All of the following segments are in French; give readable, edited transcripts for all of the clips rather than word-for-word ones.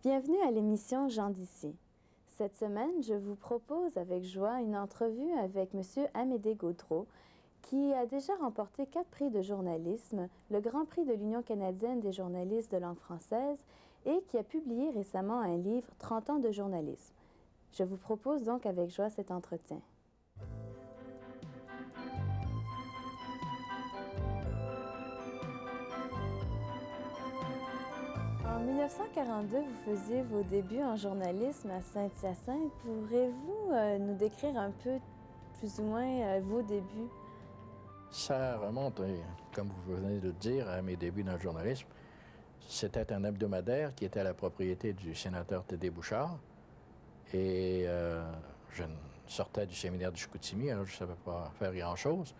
Bienvenue à l'émission Gens d'ici. Cette semaine, je vous propose avec joie une entrevue avec M. Amédée Gaudreault, qui a déjà remporté 4 prix de journalisme, le Grand Prix de l'Union canadienne des journalistes de langue française et qui a publié récemment un livre « 30 ans de journalisme ». Je vous propose donc avec joie cet entretien. En 1942, vous faisiez vos débuts en journalisme à Saint-Hyacinthe. Pourrez-vous nous décrire un peu, plus ou moins, vos débuts? Ça remonte, comme vous venez de le dire, à mes débuts dans le journalisme. C'était un hebdomadaire qui était à la propriété du sénateur Tédé Bouchard. Et je sortais du séminaire du Chicoutimi, alors je ne savais pas faire grand-chose.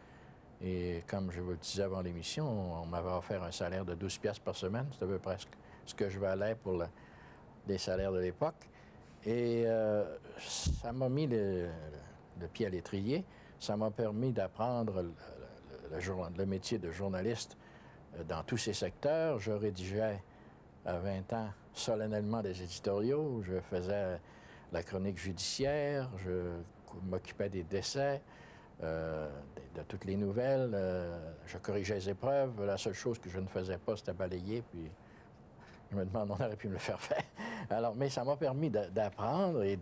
Et comme je vous le disais avant l'émission, on m'avait offert un salaire de 12 piastres par semaine. C'était à peu près ce que je valais pour les salaires de l'époque. Et ça m'a mis le pied à l'étrier. Ça m'a permis d'apprendre le métier de journaliste dans tous ces secteurs. Je rédigeais à 20 ans solennellement des éditoriaux. Je faisais la chronique judiciaire. Je m'occupais des décès, de toutes les nouvelles. Je corrigeais les épreuves. La seule chose que je ne faisais pas, c'était balayer. Puis je me demande, on aurait pu me le faire faire. Alors, mais ça m'a permis d'apprendre et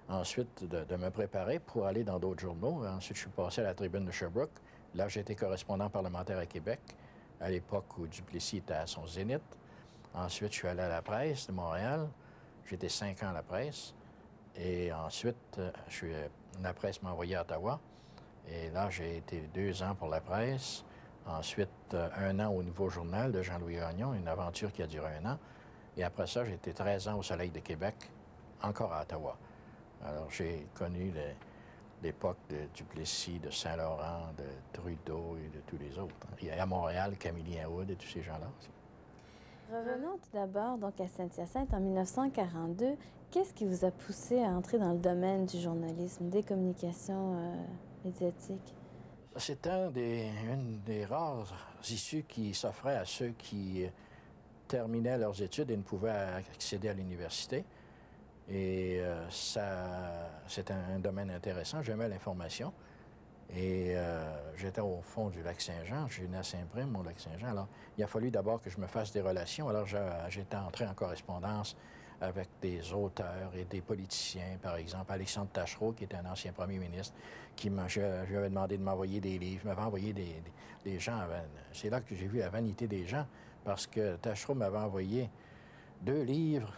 ensuite de me préparer pour aller dans d'autres journaux. Ensuite, je suis passé à la Tribune de Sherbrooke. Là, j'étais correspondant parlementaire à Québec, à l'époque où Duplessis était à son zénith. Ensuite, je suis allé à la Presse de Montréal. J'étais 5 ans à la Presse. Et ensuite, la Presse m'a envoyé à Ottawa. Et là, j'ai été 2 ans pour la Presse. Ensuite, 1 an au Nouveau Journal de Jean-Louis Gagnon, une aventure qui a duré 1 an. Et après ça, j'ai été 13 ans au Soleil de Québec, encore à Ottawa. Alors, j'ai connu l'époque de Duplessis, de Saint-Laurent, de Trudeau et de tous les autres. Et à Montréal, Camillien Wood et tous ces gens-là aussi. Revenons tout d'abord donc à Saint-Hyacinthe en 1942. Qu'est-ce qui vous a poussé à entrer dans le domaine du journalisme, des communications médiatiques? C'est une des rares issues qui s'offrait à ceux qui terminaient leurs études et ne pouvaient accéder à l'université. Et c'est un domaine intéressant. J'aimais l'information. Et j'étais au fond du Lac-Saint-Jean. Je suis né à Saint-Prime, au Lac-Saint-Jean. Alors, il a fallu d'abord que je me fasse des relations. Alors, j'étais entré en correspondance avec des auteurs et des politiciens. Par exemple, Alexandre Taschereau, qui était un ancien premier ministre, je lui avais demandé de m'envoyer des livres. Il m'avait envoyé des gens. C'est là que j'ai vu la vanité des gens, parce que Taschereau m'avait envoyé 2 livres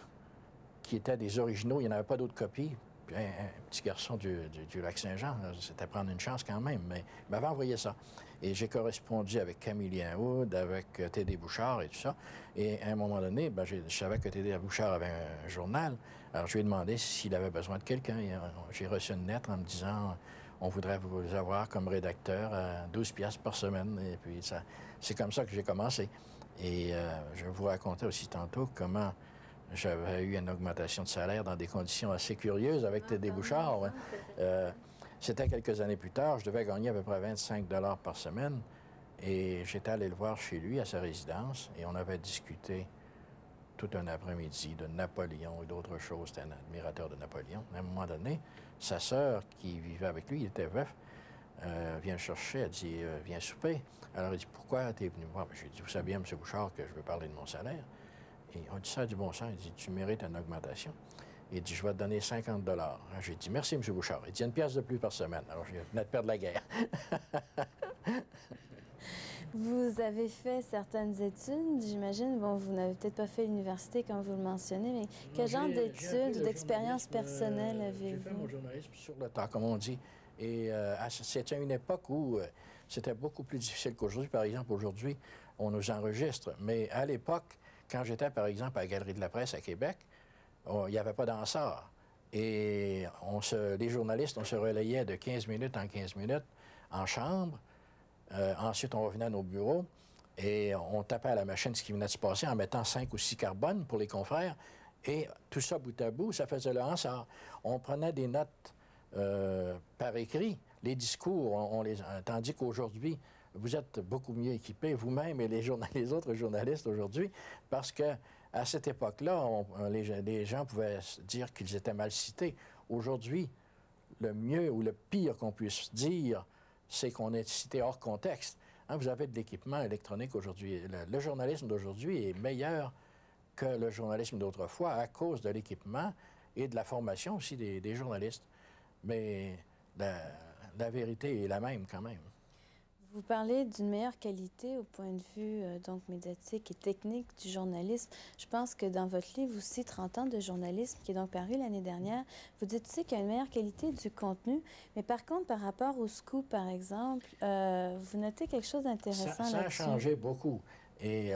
qui étaient des originaux. Il n'y en avait pas d'autres copies. Puis un petit garçon du Lac-Saint-Jean, c'était prendre une chance quand même, mais il m'avait envoyé ça. Et j'ai correspondu avec Camillien Wood, avec Tédé Bouchard et tout ça. Et à un moment donné, je savais que Tédé Bouchard avait un journal. Alors je lui ai demandé s'il avait besoin de quelqu'un. J'ai reçu une lettre en me disant « On voudrait vous avoir comme rédacteur à 12 piastres par semaine. » Et puis c'est comme ça que j'ai commencé. Et je vais vous raconter aussi tantôt comment j'avais eu une augmentation de salaire dans des conditions assez curieuses avec Tédé Bouchard. C'était quelques années plus tard. Je devais gagner à peu près 25 $ par semaine. Et j'étais allé le voir chez lui, à sa résidence, et on avait discuté tout un après-midi de Napoléon et d'autres choses. C'était un admirateur de Napoléon. À un moment donné, sa sœur, qui vivait avec lui, il était veuf, vient le chercher, elle dit « Viens souper ». Alors il dit « Pourquoi t'es venu me voir? » J'ai dit « Vous savez bien, M. Bouchard, que je veux parler de mon salaire. » Et on dit ça du bon sens. Il dit, tu mérites une augmentation. Il dit, je vais te donner 50 $. J'ai dit, merci, M. Bouchard. Il dit, 1 piastre de plus par semaine. Alors, je venais de perdre la guerre. Vous avez fait certaines études, j'imagine. Bon, vous n'avez peut-être pas fait l'université, comme vous le mentionnez, mais quel genre d'études ou d'expériences personnelles avez-vous? J'ai fait mon journalisme sur le tas, comme on dit. Et c'était une époque où c'était beaucoup plus difficile qu'aujourd'hui. Par exemple, aujourd'hui, on nous enregistre. Mais à l'époque, quand j'étais, par exemple, à la Galerie de la Presse à Québec, il n'y avait pas d'ensort. Et les journalistes, on se relayait de 15 minutes en 15 minutes en chambre. Ensuite, on revenait à nos bureaux et on tapait à la machine ce qui venait de se passer en mettant 5 ou 6 carbones pour les confrères. Et tout ça, bout à bout, ça faisait le hansard. On prenait des notes par écrit. Les discours, tandis qu'aujourd'hui, vous êtes beaucoup mieux équipés, vous-même et les autres journalistes aujourd'hui, parce que à cette époque-là, les gens pouvaient dire qu'ils étaient mal cités. Aujourd'hui, le mieux ou le pire qu'on puisse dire, c'est qu'on est cité hors contexte. Hein, vous avez de l'équipement électronique aujourd'hui. Le journalisme d'aujourd'hui est meilleur que le journalisme d'autrefois à cause de l'équipement et de la formation aussi des journalistes. Mais la vérité est la même quand même. Vous parlez d'une meilleure qualité au point de vue donc médiatique et technique du journalisme. Je pense que dans votre livre aussi, 30 ans de journalisme, qui est donc paru l'année dernière, vous dites aussi qu'il y a une meilleure qualité du contenu. Mais par contre, par rapport au scoop, par exemple, vous notez quelque chose d'intéressant là-dessus. Ça a changé beaucoup. Et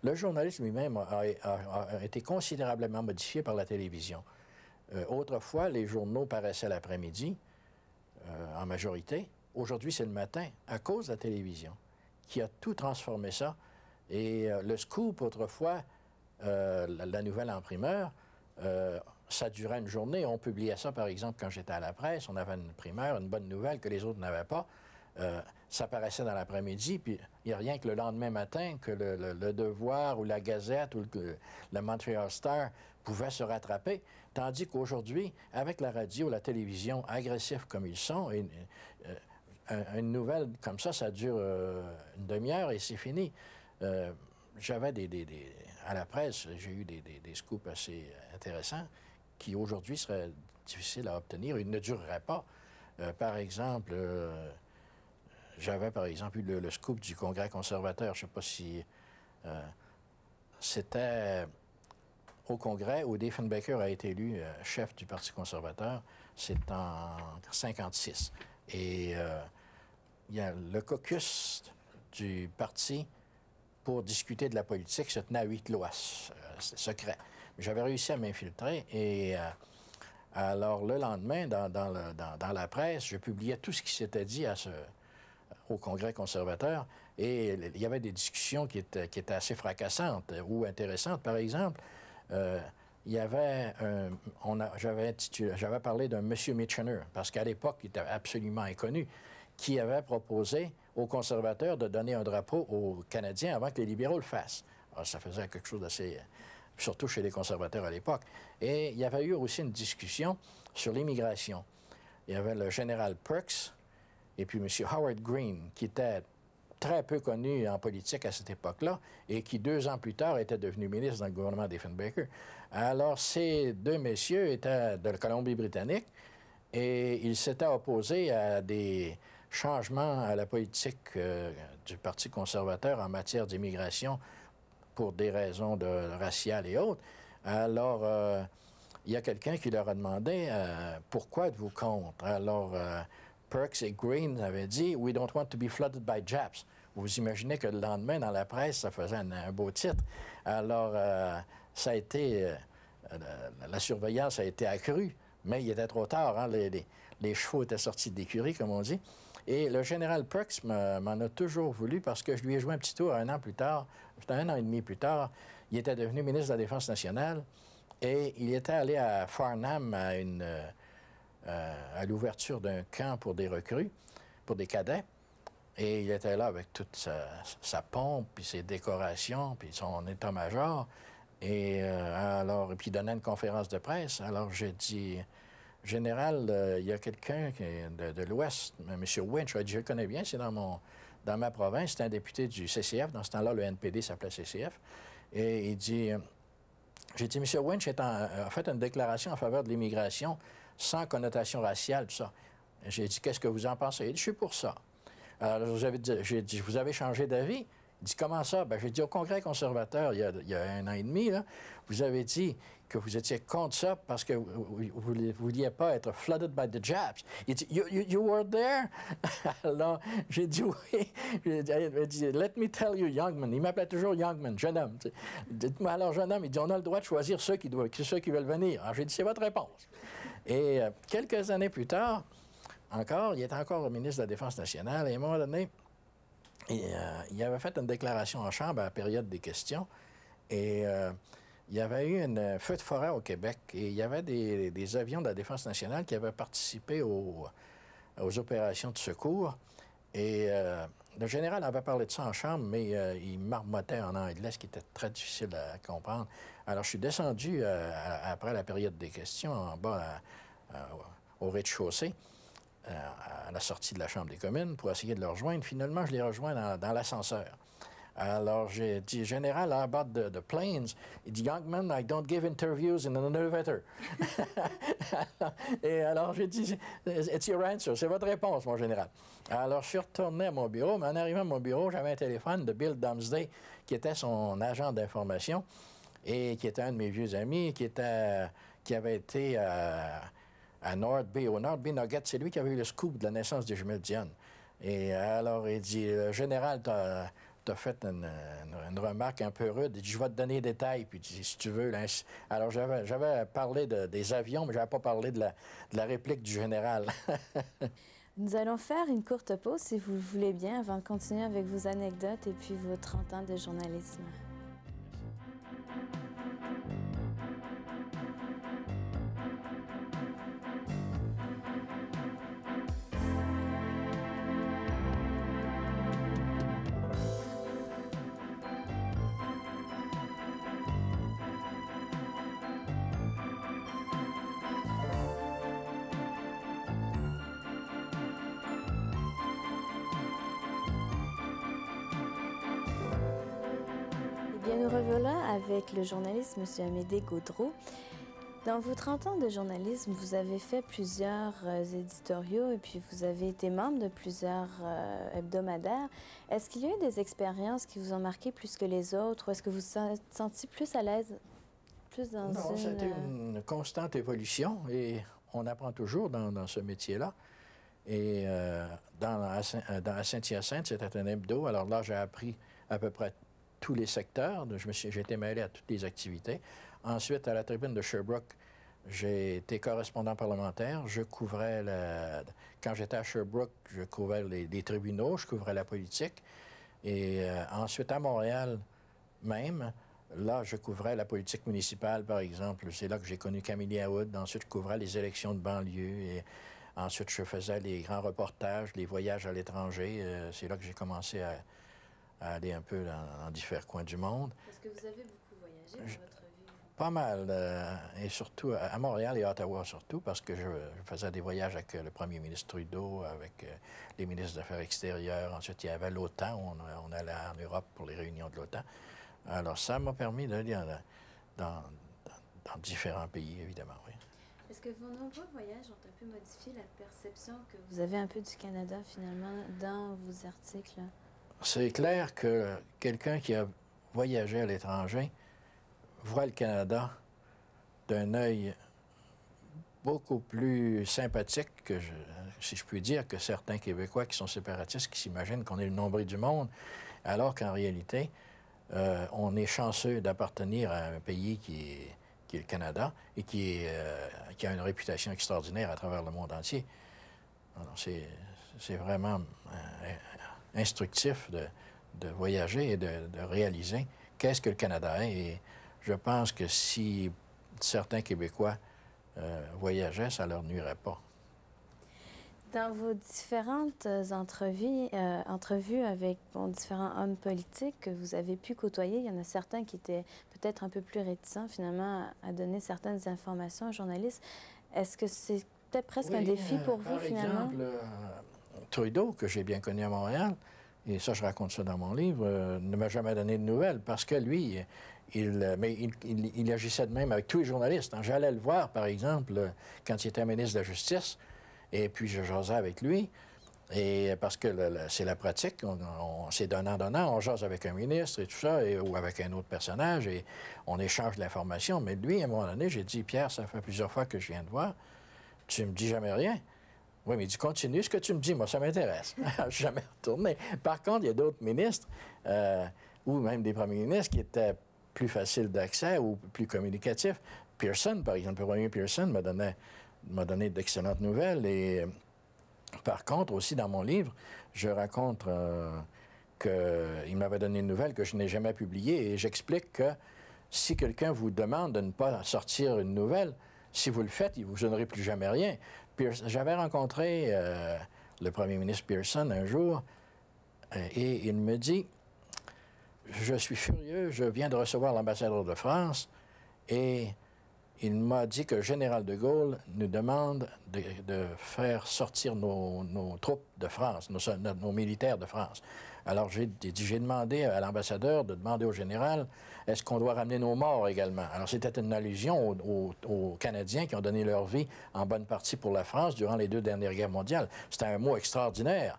le journalisme lui-même a été considérablement modifié par la télévision. Autrefois, les journaux paraissaient l'après-midi, en majorité. Aujourd'hui, c'est le matin, à cause de la télévision, qui a tout transformé ça. Et le scoop, autrefois, la nouvelle en primeur, ça durait une journée. On publiait ça, par exemple, quand j'étais à la presse. On avait une primeur, une bonne nouvelle que les autres n'avaient pas. Ça paraissait dans l'après-midi, puis il n'y a rien que le lendemain matin que le Devoir ou la Gazette ou le Montreal Star pouvaient se rattraper. Tandis qu'aujourd'hui, avec la radio, la télévision, agressifs comme ils sont, une nouvelle comme ça dure une demi-heure et c'est fini. J'avais à la presse, j'ai eu des scoops assez intéressants qui aujourd'hui seraient difficiles à obtenir. Ils ne dureraient pas. Par exemple, j'avais par exemple eu le scoop du Congrès conservateur. Je ne sais pas si c'était au Congrès où Diefenbaker a été élu chef du Parti conservateur. C'est en 1956. Et il y a le caucus du parti pour discuter de la politique se tenait à huis clos, secret. J'avais réussi à m'infiltrer et alors le lendemain, dans la presse, je publiais tout ce qui s'était dit au Congrès conservateur et il y avait des discussions qui étaient assez fracassantes ou intéressantes. Par exemple, il y avait j'avais parlé d'un monsieur Michener, parce qu'à l'époque, il était absolument inconnu, qui avait proposé aux conservateurs de donner un drapeau aux Canadiens avant que les libéraux le fassent. Alors, ça faisait quelque chose d'assez... surtout chez les conservateurs à l'époque. Et il y avait eu aussi une discussion sur l'immigration. Il y avait le général Perks et puis M. Howard Green, qui était très peu connu en politique à cette époque-là et qui, 2 ans plus tard, était devenu ministre dans le gouvernement Diefenbaker. Alors, ces deux messieurs étaient de la Colombie-Britannique et ils s'étaient opposés à des changements à la politique du Parti conservateur en matière d'immigration pour des raisons raciales et autres. Alors, il y a quelqu'un qui leur a demandé pourquoi êtes-vous contre? Alors, Perks et Green avaient dit « We don't want to be flooded by Japs ». Vous imaginez que le lendemain, dans la presse, ça faisait un beau titre. Alors, ça a été... la surveillance a été accrue, mais il était trop tard. Hein? Les chevaux étaient sortis de l'écurie, comme on dit. Et le général Perks m'en a toujours voulu parce que je lui ai joué un petit tour 1 an plus tard, 1 an et demi plus tard. Il était devenu ministre de la Défense nationale et il était allé à Farnham à l'ouverture d'un camp pour des recrues, pour des cadets. Et il était là avec toute sa pompe, puis ses décorations, puis son état-major. Et puis il donnait une conférence de presse. Alors j'ai dit... Général, il y a quelqu'un de l'Ouest, M. Winch, je le connais bien, c'est dans ma province, c'est un député du CCF, dans ce temps-là, le NPD s'appelait CCF, et il dit, j'ai dit, M. Winch a fait une déclaration en faveur de l'immigration sans connotation raciale, tout ça. J'ai dit, qu'est-ce que vous en pensez? Il dit, je suis pour ça. Alors, j'ai dit, vous avez changé d'avis? Il dit, comment ça? Ben, j'ai dit, au Congrès conservateur, il y a 1 an et demi, là, vous avez dit que vous étiez contre ça parce que vous ne vouliez pas être flooded by the Japs. Il dit, you were there? Alors, j'ai dit, oui. Il dit, let me tell you, Youngman. Il m'appelait toujours Youngman, jeune homme. Dites-moi alors, jeune homme, il dit, on a le droit de choisir ceux qui veulent venir. Alors, j'ai dit, c'est votre réponse. Et quelques années plus tard, il était encore ministre de la Défense nationale, et à un moment donné, il avait fait une déclaration en Chambre à la période des questions, et il y avait eu un feu de forêt au Québec, et il y avait des avions de la Défense nationale qui avaient participé aux opérations de secours, et le général avait parlé de ça en chambre, mais il marmottait en anglais, ce qui était très difficile à comprendre. Alors, je suis descendu, après la période des questions, en bas au rez-de-chaussée, à la sortie de la Chambre des communes, pour essayer de le rejoindre. Finalement, je l'ai rejoint dans l'ascenseur. Alors, j'ai dit, Général, how about the planes? Il dit, Young man, I don't give interviews in an elevator. Et alors, j'ai dit, it's your answer, c'est votre réponse, mon général. Alors, je suis retourné à mon bureau, mais en arrivant à mon bureau, j'avais un téléphone de Bill Domsday, qui était son agent d'information et qui était un de mes vieux amis, qui avait été à North Bay, au North Bay Nugget. C'est lui qui avait eu le scoop de la naissance des jumelles Dionne. Et alors, il dit, le général, t'as fait une remarque un peu rude. Il dit, je vais te donner des détails, puis si tu veux. Là, alors, j'avais parlé des avions, mais je n'avais pas parlé de la réplique du général. Nous allons faire une courte pause, si vous le voulez bien, avant de continuer avec vos anecdotes et puis vos 30 ans de journalisme. Bien, nous revoilà avec le journaliste M. Amédée Gaudreau. Dans vos 30 ans de journalisme, vous avez fait plusieurs éditoriaux et puis vous avez été membre de plusieurs hebdomadaires. Est-ce qu'il y a eu des expériences qui vous ont marqué plus que les autres ou est-ce que vous vous êtes senti plus à l'aise, plus dans Non, c'était une constante évolution et on apprend toujours dans ce métier-là. Et à Saint-Hyacinthe, c'était un hebdo. Alors là, j'ai appris à peu près tous les secteurs. J'ai été mêlé à toutes les activités. Ensuite, à la Tribune de Sherbrooke, j'ai été correspondant parlementaire. Je couvrais quand j'étais à Sherbrooke, je couvrais les tribunaux, je couvrais la politique. Et ensuite, à Montréal même, là, je couvrais la politique municipale, par exemple. C'est là que j'ai connu Camille Aoud. Ensuite, je couvrais les élections de banlieue. Et ensuite, je faisais les grands reportages, les voyages à l'étranger. C'est là que j'ai commencé à aller un peu dans différents coins du monde. Est-ce que vous avez beaucoup voyagé dans votre vie? Pas mal, et surtout à Montréal et à Ottawa surtout, parce que je faisais des voyages avec le premier ministre Trudeau, avec les ministres des Affaires extérieures. Ensuite, il y avait l'OTAN, on allait en Europe pour les réunions de l'OTAN. Alors, ça m'a permis d'aller dans différents pays, évidemment, oui. Est-ce que vos nombreux voyages ont un peu modifié la perception que vous avez un peu du Canada, finalement, dans vos articles? C'est clair que quelqu'un qui a voyagé à l'étranger voit le Canada d'un œil beaucoup plus sympathique, si je puis dire, que certains Québécois qui sont séparatistes, qui s'imaginent qu'on est le nombril du monde, alors qu'en réalité, on est chanceux d'appartenir à un pays qui est le Canada et qui a une réputation extraordinaire à travers le monde entier. C'est vraiment instructif de voyager et de réaliser qu'est-ce que le Canada est. Et je pense que si certains Québécois voyageaient, ça ne leur nuirait pas. Dans vos différentes entrevues avec différents hommes politiques que vous avez pu côtoyer, il y en a certains qui étaient peut-être un peu plus réticents finalement à donner certaines informations aux journalistes. Est-ce que c'était presque un défi pour vous finalement? Par exemple, Trudeau, que j'ai bien connu à Montréal, et ça je raconte ça dans mon livre, ne m'a jamais donné de nouvelles parce que lui, il agissait de même avec tous les journalistes. J'allais le voir, par exemple, quand il était ministre de la Justice, et puis je jasais avec lui, et parce que c'est la pratique, c'est donnant-donnant, on jase avec un ministre et tout ça, ou avec un autre personnage, et on échange de l'information. Mais lui, à un moment donné, j'ai dit, Pierre, ça fait plusieurs fois que je viens te voir, tu me dis jamais rien. Oui, mais il dit, continue ce que tu me dis, moi, ça m'intéresse. Je ne suis jamais retourné. Par contre, il y a d'autres ministres, ou même des premiers ministres, qui étaient plus faciles d'accès ou plus communicatifs. Pearson, par exemple, le premier Pearson m'a donné d'excellentes nouvelles. Et par contre, aussi dans mon livre, je raconte qu'il m'avait donné une nouvelle que je n'ai jamais publiée. Et j'explique que si quelqu'un vous demande de ne pas sortir une nouvelle, si vous le faites, vous ne donnerez plus jamais rien. J'avais rencontré le premier ministre Pearson un jour Et il me dit, je suis furieux, je viens de recevoir l'ambassadeur de France et il m'a dit que le général de Gaulle nous demande de faire sortir nos troupes de France, nos militaires de France. Alors j'ai demandé à l'ambassadeur de demander au général, est-ce qu'on doit ramener nos morts également? Alors c'était une allusion aux Canadiens qui ont donné leur vie en bonne partie pour la France durant les 2 dernières guerres mondiales. C'était un mot extraordinaire.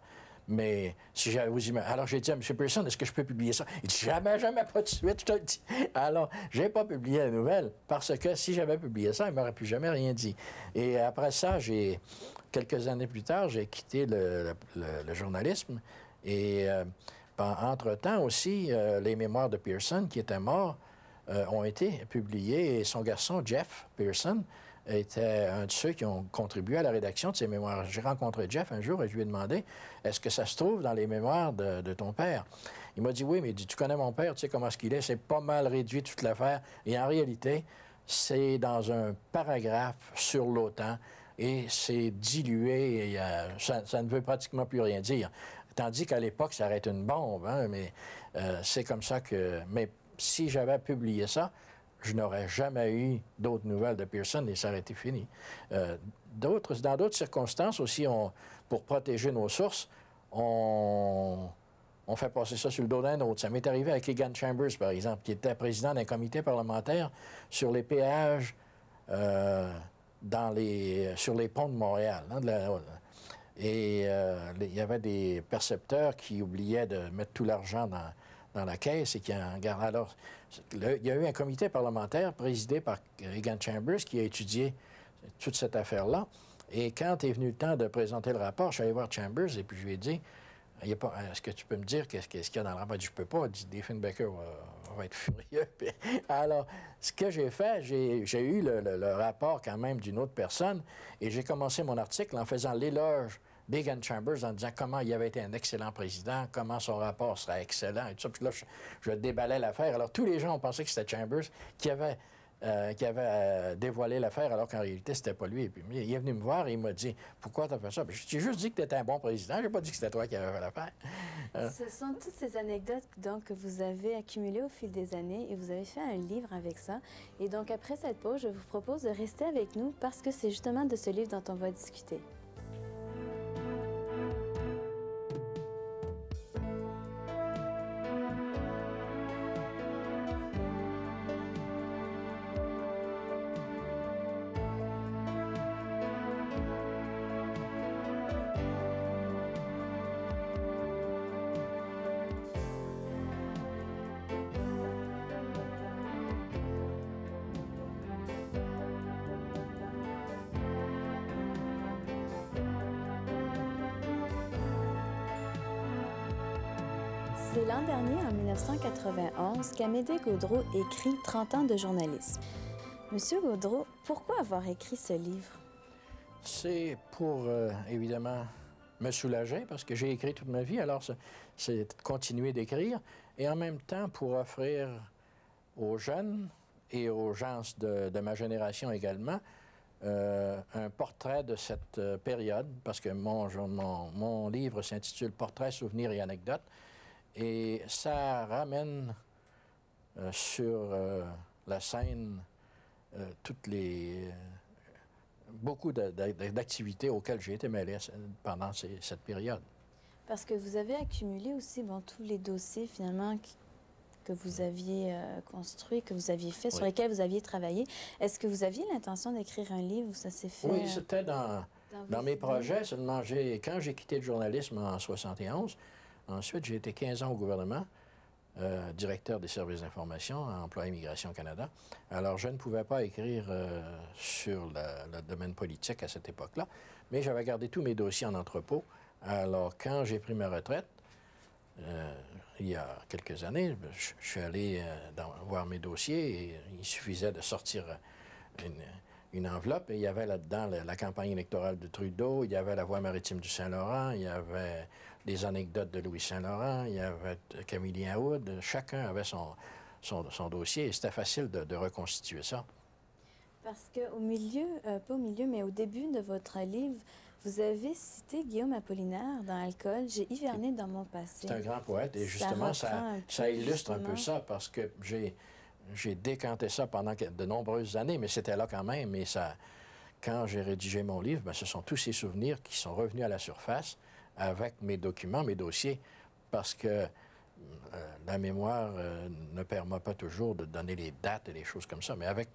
Mais si vous alors j'ai dit à M. Pearson, est-ce que je peux publier ça? Il dit jamais, jamais, pas de suite, je te le dis. Alors, je n'ai pas publié la nouvelle parce que si j'avais publié ça, il ne m'aurait plus jamais rien dit. Et après ça, quelques années plus tard, j'ai quitté le journalisme. Et entre-temps aussi, les mémoires de Pearson, qui était mort, ont été publiées. Et son garçon, Jeff Pearson, était un de ceux qui ont contribué à la rédaction de ces mémoires. J'ai rencontré Jeff un jour et je lui ai demandé, est-ce que ça se trouve dans les mémoires de ton père? Il m'a dit, oui, mais il dit, tu connais mon père, tu sais comment est-ce qu'il est, c'est pas mal réduit toute l'affaire. Et en réalité, c'est dans un paragraphe sur l'OTAN et c'est dilué, et, ça ne veut pratiquement plus rien dire. Tandis qu'à l'époque, ça aurait été une bombe, hein, mais c'est comme ça que... Mais si j'avais publié ça, je n'aurais jamais eu d'autres nouvelles de Pearson et ça aurait été fini. Dans d'autres circonstances aussi, pour protéger nos sources, on fait passer ça sur le dos d'un autre. Ça m'est arrivé avec Egan Chambers, par exemple, qui était président d'un comité parlementaire sur les péages sur les ponts de Montréal. Hein, il y avait des percepteurs qui oubliaient de mettre tout l'argent dans la caisse et qui en gardent. Alors, il y a eu un comité parlementaire présidé par Egan Chambers qui a étudié toute cette affaire-là. Et quand est venu le temps de présenter le rapport, je suis allé voir Chambers et puis je lui ai dit, est-ce que tu peux me dire qu'est-ce qu'il y a dans le rapport? Il dit, je peux pas. Il dit, Diefenbaker va être furieux. Alors, ce que j'ai fait, j'ai eu le rapport quand même d'une autre personne et j'ai commencé mon article en faisant l'éloge d'Egan Chambers en disant comment il avait été un excellent président, comment son rapport serait excellent et tout ça. Puis là, je déballais l'affaire. Alors, tous les gens ont pensé que c'était Chambers qui avait dévoilé l'affaire, alors qu'en réalité, c'était pas lui. Et puis, il est venu me voir et il m'a dit « Pourquoi tu as fait ça? » J'ai juste dit que tu étais un bon président. Je n'ai pas dit que c'était toi qui avais fait l'affaire. Ce sont toutes ces anecdotes donc, que vous avez accumulées au fil des années et vous avez fait un livre avec ça. Et donc, après cette pause, je vous propose de rester avec nous parce que c'est justement de ce livre dont on va discuter. C'est l'an dernier, en 1991, qu'Amédée Gaudreau écrit 30 ans de journalisme. Monsieur Gaudreau, pourquoi avoir écrit ce livre? C'est pour, évidemment, me soulager, parce que j'ai écrit toute ma vie, alors c'est de continuer d'écrire, et en même temps pour offrir aux jeunes et aux gens de ma génération également un portrait de cette période, parce que mon livre s'intitule « Portraits, souvenirs et anecdotes », et ça ramène sur la scène beaucoup d'activités auxquelles j'ai été mêlé pendant cette période. Parce que vous avez accumulé aussi tous les dossiers finalement que vous aviez construits, que vous aviez fait, sur lesquels vous aviez travaillé. Est-ce que vous aviez l'intention d'écrire un livre ou ça s'est fait? Oui, c'était dans mes projets. Seulement, quand j'ai quitté le journalisme en 1971, ensuite, j'ai été 15 ans au gouvernement, directeur des services d'information à Emploi et Immigration Canada. Alors, je ne pouvais pas écrire sur le domaine politique à cette époque-là, mais j'avais gardé tous mes dossiers en entrepôt. Alors, quand j'ai pris ma retraite, il y a quelques années, je suis allé voir mes dossiers et il suffisait de sortir une enveloppe et il y avait là-dedans la campagne électorale de Trudeau, il y avait la voie maritime du Saint-Laurent, il y avait des anecdotes de Louis Saint-Laurent, il y avait Camillien Hood, chacun avait son dossier et c'était facile de reconstituer ça. Parce qu'au milieu, pas au milieu, mais au début de votre livre, Vous avez cité Guillaume Apollinaire dans Alcool. J'ai hiverné dans mon passé. C'est un grand poète et justement, ça illustre un peu ça parce que j'ai décanté ça pendant de nombreuses années, mais c'était là quand même. Et ça, quand j'ai rédigé mon livre, bien, ce sont tous ces souvenirs qui sont revenus à la surface avec mes documents, mes dossiers, parce que la mémoire ne permet pas toujours de donner les dates et les choses comme ça, mais avec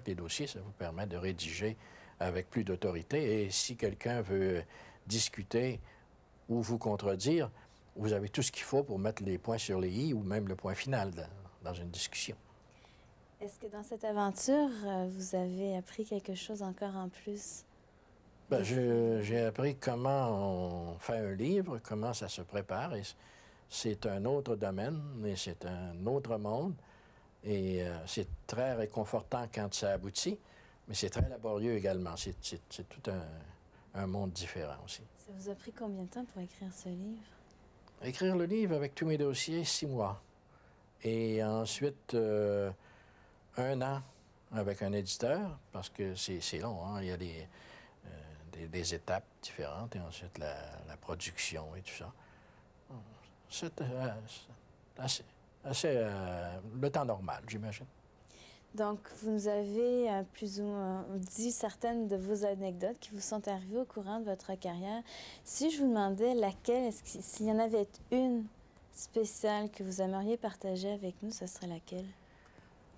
les dossiers, ça vous permet de rédiger avec plus d'autorité. Et si quelqu'un veut discuter ou vous contredire, vous avez tout ce qu'il faut pour mettre les points sur les i ou même le point final dans une discussion. Est-ce que dans cette aventure, vous avez appris quelque chose encore en plus? Ben, j'ai appris comment on fait un livre, comment ça se prépare. Et c'est un autre domaine, et c'est un autre monde. Et c'est très réconfortant quand ça aboutit, mais c'est très laborieux également. C'est tout un monde différent aussi. Ça vous a pris combien de temps pour écrire ce livre? Écrire le livre avec tous mes dossiers, 6 mois. Et ensuite, 1 an avec un éditeur, parce que c'est long, hein? Il y a des étapes différentes, et ensuite la production et tout ça. C'est assez le temps normal, j'imagine. Donc, vous nous avez plus ou moins dit certaines de vos anecdotes qui vous sont arrivées au courant de votre carrière. Si je vous demandais laquelle, s'il y en avait une spéciale que vous aimeriez partager avec nous, ce serait laquelle?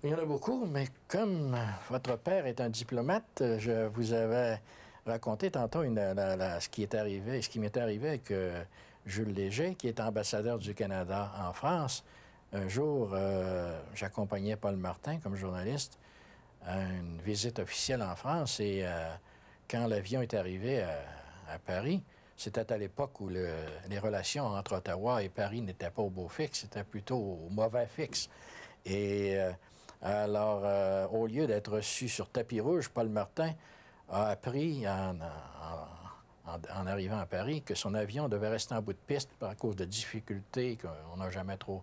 Il y en a beaucoup, mais comme votre père est un diplomate, je vous avais raconté tantôt ce qui est arrivé, ce qui m'est arrivé avec Jules Léger, qui est ambassadeur du Canada en France. Un jour, j'accompagnais Paul Martin comme journaliste à une visite officielle en France et quand l'avion est arrivé à Paris, c'était à l'époque où les relations entre Ottawa et Paris n'étaient pas au beau fixe, c'était plutôt au mauvais fixe. Et alors, au lieu d'être reçu sur tapis rouge, Paul Martin a appris en arrivant à Paris que son avion devait rester en bout de piste à cause de difficultés qu'on n'a jamais trop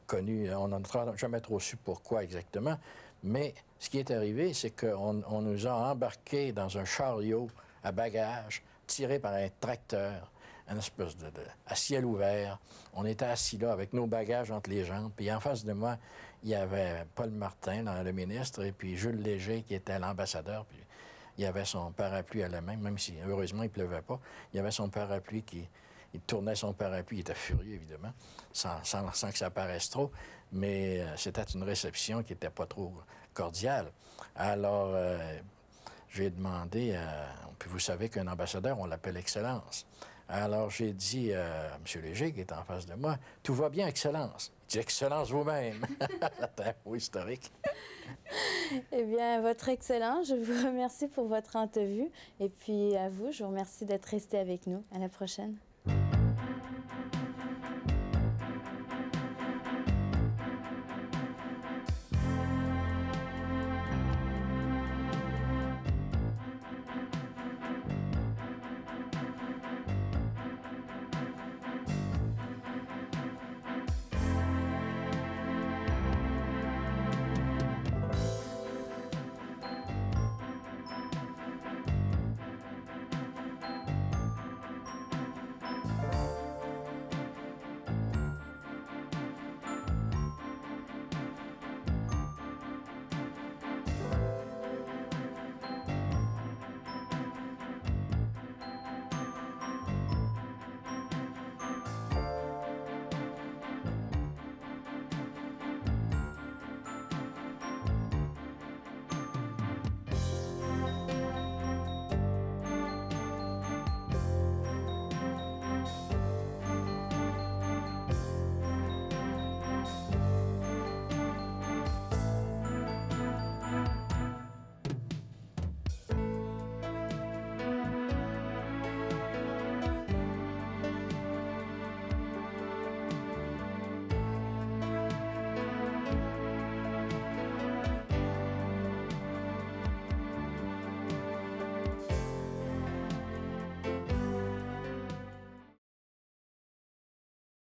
connues, on n'a jamais trop su pourquoi exactement. Mais ce qui est arrivé, c'est qu'on nous a embarqués dans un chariot à bagages tiré par un tracteur, une espèce à ciel ouvert. On était assis là avec nos bagages entre les jambes. Puis en face de moi, il y avait Paul Martin, le ministre, et puis Jules Léger, qui était l'ambassadeur. Puis il y avait son parapluie à la main, même si, heureusement, il ne pleuvait pas. Il y avait son parapluie il tournait son parapluie, il était furieux, évidemment, sans que ça paraisse trop. Mais c'était une réception qui n'était pas trop cordiale. Alors, j'ai demandé, puis vous savez qu'un ambassadeur, on l'appelle Excellence. Alors, j'ai dit à M. Léger, qui est en face de moi, « Tout va bien, Excellence. » Il dit « Excellence vous-même. » C'est un mot historique. Eh bien, Votre Excellence, je vous remercie pour votre entrevue. Et puis, à vous, je vous remercie d'être resté avec nous. À la prochaine.